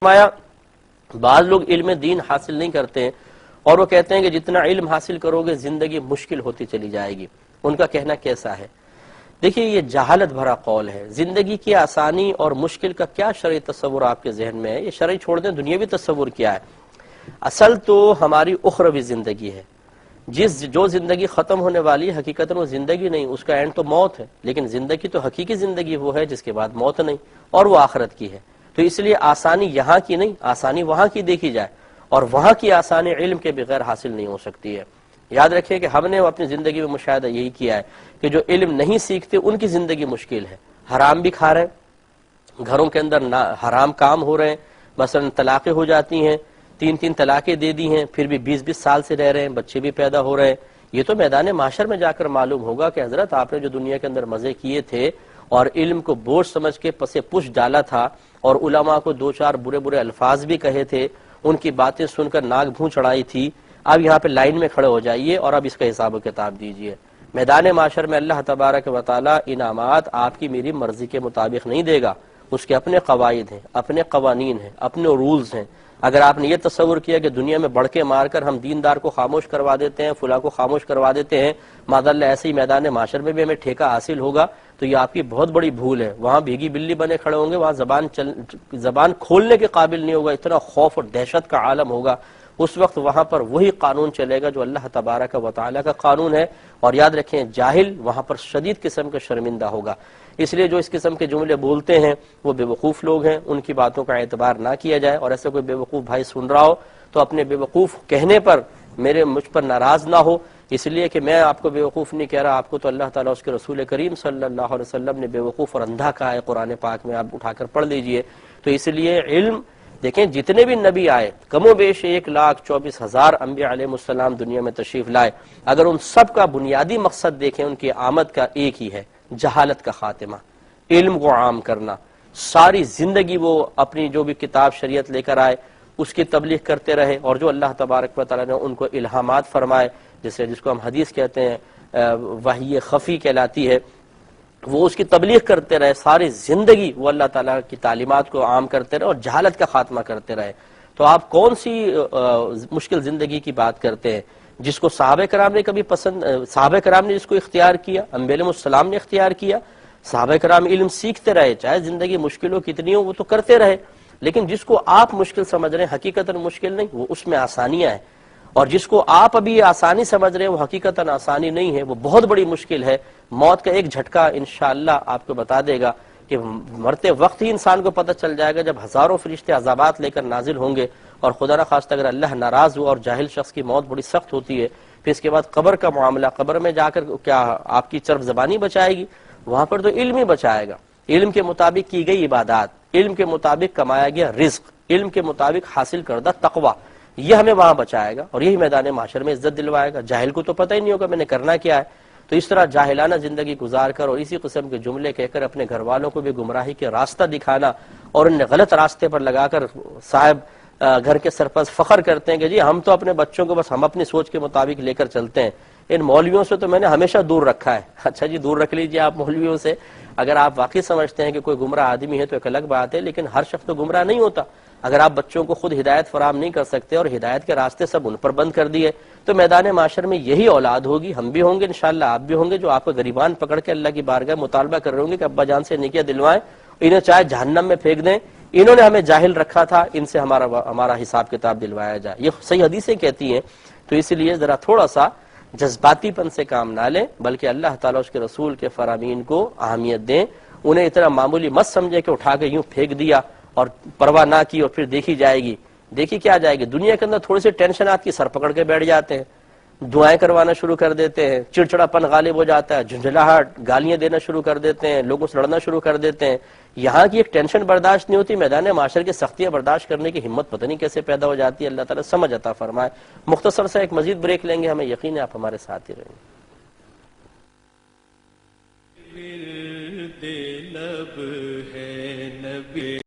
فرمایا بعض لوگ علم دین حاصل نہیں کرتے ہیں اور وہ کہتے ہیں کہ جتنا علم حاصل کرو گے زندگی مشکل ہوتی چلی جائے گی. ان کا کہنا کیسا ہے؟ دیکھیے یہ جہالت بھرا قول ہے. زندگی کی آسانی اور مشکل کا کیا شرعی تصور آپ کے ذہن میں ہے؟ یہ شرعی چھوڑ دیں, دنیاوی تصور کیا ہے؟ اصل تو ہماری اخروی زندگی ہے. جو زندگی ختم ہونے والی حقیقت وہ زندگی نہیں, اس کا اینڈ تو موت ہے. لیکن زندگی تو حقیقی زندگی وہ ہے جس کے بعد موت نہیں, اور وہ آخرت کی ہے. تو اس لیے آسانی یہاں کی نہیں, آسانی وہاں کی دیکھی جائے, اور وہاں کی آسانی علم کے بغیر حاصل نہیں ہو سکتی ہے. یاد رکھیں کہ ہم نے اپنی زندگی میں مشاہدہ یہی کیا ہے کہ جو علم نہیں سیکھتے ان کی زندگی مشکل ہے. حرام بھی کھا رہے ہیں, گھروں کے اندر حرام کام ہو رہے ہیں, مثلا طلاقیں ہو جاتی ہیں, 3 طلاقیں دے دی ہیں, پھر بھی 20 سال سے رہ رہے ہیں, بچے بھی پیدا ہو رہے ہیں. یہ تو میدان محشر میں جا کر معلوم ہوگا کہ حضرت آپ نے جو دنیا کے اندر مزے کیے تھے اور علم کو بوجھ سمجھ کے پسے پش ڈالا تھا اور علماء کو 2-4 برے الفاظ بھی کہے تھے, ان کی باتیں سن کر ناک بھون چڑھائی تھی, اب یہاں پہ لائن میں کھڑے ہو جائیے اور اب اس کا حساب و کتاب دیجئے. میدان معاشر میں اللہ تبارک و تعالی انعامات آپ کی میری مرضی کے مطابق نہیں دے گا. اس کے اپنے قواعد ہیں, اپنے قوانین ہیں, اپنے رولز ہیں. اگر آپ نے یہ تصور کیا کہ دنیا میں بڑھ کے مار کر ہم دیندار کو خاموش کروا دیتے ہیں, فلاں کو خاموش کروا دیتے ہیں, معاذاللہ ایسے ہی میدان معاشر میں بھی ہمیں ٹھیکہ حاصل ہوگا, تو یہ آپ کی بہت بڑی بھول ہے. وہاں بھیگی بلی بنے کھڑے ہوں گے, وہاں زبان کھولنے کے قابل نہیں ہوگا, اتنا خوف اور دہشت کا عالم ہوگا. اس وقت وہاں پر وہی قانون چلے گا جو اللہ تبارک و تعالی کا قانون ہے. اور یاد رکھیں جاہل وہاں پر شدید قسم کا شرمندہ ہوگا. اس لیے جو اس قسم کے جملے بولتے ہیں وہ بے وقوف لوگ ہیں, ان کی باتوں کا اعتبار نہ کیا جائے. اور ایسا کوئی بے وقوف بھائی سن رہا ہو تو اپنے بے وقوف کہنے پر مجھ پر ناراض نہ ہو, اس لیے کہ میں آپ کو بے وقوف نہیں کہہ رہا, آپ کو تو اللہ تعالیٰ اس کے رسول کریم صلی اللہ علیہ وسلم نے بے وقوف اور اندھا کہا ہے قرآن پاک میں, آپ اٹھا کر پڑھ لیجئے. تو اس لیے علم دیکھیں جتنے بھی نبی آئے, کم و بیش 1,24,000 انبیاء علیہ السلام دنیا میں تشریف لائے, اگر ان سب کا بنیادی مقصد دیکھیں ان کی آمد کا ایک ہی ہے, جہالت کا خاتمہ, علم کو عام کرنا. ساری زندگی وہ اپنی جو بھی کتاب شریعت لے کر آئے اس کی تبلیغ کرتے رہے, اور جو اللہ تبارک و تعالیٰ نے ان کو الہامات فرمائے, جس کو ہم حدیث کہتے ہیں وحی خفی کہلاتی ہے, وہ اس کی تبلیغ کرتے رہے. ساری زندگی وہ اللہ تعالیٰ کی تعلیمات کو عام کرتے رہے اور جہالت کا خاتمہ کرتے رہے. تو آپ کون سی مشکل زندگی کی بات کرتے ہیں جس کو صحابہ کرام نے کبھی صحابہ کرام نے جس کو اختیار کیا, انبیاء علیہ السلام نے اختیار کیا. صحابہ کرام علم سیکھتے رہے, چاہے زندگی مشکل ہو کتنی ہو وہ تو کرتے رہے. لیکن جس کو آپ مشکل سمجھ رہے ہیں حقیقتاً مشکل نہیں, وہ اس میں آسانیاں ہیں. اور جس کو آپ ابھی آسانی سمجھ رہے ہیں وہ حقیقتاً آسانی نہیں ہے, وہ بہت بڑی مشکل ہے. موت کا ایک جھٹکا انشاءاللہ آپ کو بتا دے گا کہ مرتے وقت ہی انسان کو پتہ چل جائے گا, جب ہزاروں فرشتے عذابات لے کر نازل ہوں گے, اور خدا نہ خواستہ اگر اللہ ناراض ہوا اور جاہل شخص کی موت بڑی سخت ہوتی ہے, پھر اس کے بعد قبر کا معاملہ, قبر میں جا کر کیا آپ کی چرب زبانی بچائے گی؟ وہاں پر تو علم ہی بچائے گا. علم کے مطابق کی گئی عبادات, علم کے مطابق کمایا گیا رزق, علم کے مطابق حاصل کردہ تقوی, یہ ہمیں وہاں بچائے گا اور یہی میدان معاشر میں عزت دلوائے گا. جاہل کو تو پتہ ہی نہیں ہوگا میں نے کرنا کیا ہے. تو اس طرح جاہلانہ زندگی گزار کر اور اسی قسم کے جملے کہہ کر اپنے گھر والوں کو بھی گمراہی کے راستہ دکھانا اور انہیں غلط راستے پر لگا کر صاحب گھر کے سرپرست فخر کرتے ہیں کہ جی ہم تو اپنے بچوں کو بس ہم اپنی سوچ کے مطابق لے کر چلتے ہیں. ان مولویوں سے تو میں نے ہمیشہ دور رکھا ہے. اچھا جی, دور رکھ لیجئے آپ مولویوں سے. اگر آپ واقعی سمجھتے ہیں کہ کوئی گمراہ آدمی ہے تو ایک الگ بات ہے, لیکن ہر شخص تو گمراہ نہیں ہوتا. اگر آپ بچوں کو خود ہدایت فراہم نہیں کر سکتے اور ہدایت کے راستے سب ان پر بند کر دیے, تو میدان معاشر میں یہی اولاد ہوگی. ہم بھی ہوں گے انشاءاللہ, آپ بھی ہوں گے, جو آپ کو غریبان پکڑ کے اللہ کی بارگاہ مطالبہ کر رہے ہوں گے کہ ابا جان سے نیکیاں دلوائیں, انہیں چاہے جہنم میں پھینک دیں, انہوں نے ہمیں جاہل رکھا تھا, ان سے ہمارا حساب کتاب دلوایا جائے. یہ صحیح حدیثیں کہتی ہیں. تو اس لیے ذرا تھوڑا سا جذباتی پن سے کام نہ لیں, بلکہ اللہ تعالیٰ اس کے رسول کے فرامین کو اہمیت دیں. انہیں اتنا معمولی مت سمجھے کہ اٹھا کے یوں پھینک دیا اور پرواہ نہ کی اور پھر دیکھی جائے گی. دیکھی کیا جائے گی؟ دنیا کے اندر تھوڑی سی ٹینشن آتی ہے, سر پکڑ کے بیٹھ جاتے ہیں, دعائیں کروانا شروع کر دیتے ہیں, چڑچڑا پن غالب ہو جاتا ہے, جھنجھلاہٹ, گالیاں دینا شروع کر دیتے ہیں, لوگوں سے لڑنا شروع کر دیتے ہیں. یہاں کی ایک ٹینشن برداشت نہیں ہوتی, میدان معاشر کی سختیاں برداشت کرنے کی ہمت پتہ نہیں کیسے پیدا ہو جاتی ہے. اللہ تعالیٰ سمجھ عطا فرمائے. مختصر سے ایک مزید بریک لیں گے, ہمیں یقین ہے آپ ہمارے ساتھ ہی رہیں گے.